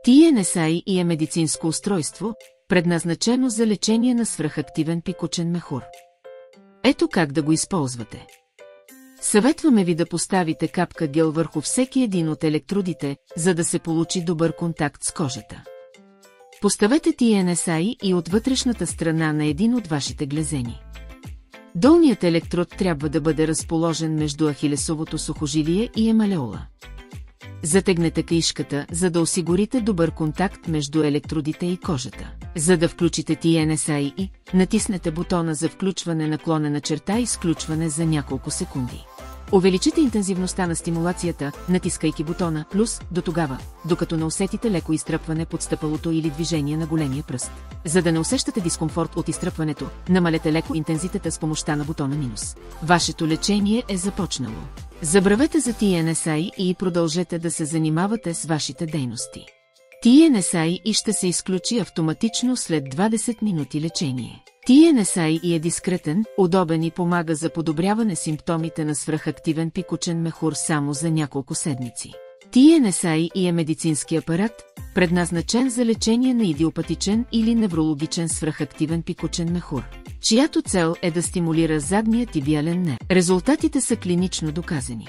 TNSI е медицинско устройство, предназначено за лечение на свръхактивен пикочен мехур. Ето как да го използвате. Съветваме ви да поставите капка гел върху всеки един от електродите, за да се получи добър контакт с кожата. Поставете TNSI и от вътрешната страна на един от вашите глезени. Долният електрод трябва да бъде разположен между ахилесовото сухожилие и емалеола. Затегнете каишката, за да осигурите добър контакт между електродите и кожата. За да включите TNSI, натиснете бутона за включване наклонена черта и изключване за няколко секунди. Увеличите интензивността на стимулацията, натискайки бутона плюс до тогава, докато не усетите леко изтръпване под стъпалото или движение на големия пръст. За да не усещате дискомфорт от изтръпването, намалете леко интензитета с помощта на бутона минус. Вашето лечение е започнало. Забравете за TNSI и продължете да се занимавате с вашите дейности. TNSI ще се изключи автоматично след 20 минути лечение. TNSI е дискретен, удобен и помага за подобряване симптомите на свръхактивен пикочен мехур само за няколко седмици. TNSI е медицински апарат, предназначен за лечение на идиопатичен или неврологичен свръхактивен пикочен мехур, чиято цел е да стимулира задния тибиален нерв. Резултатите са клинично доказани.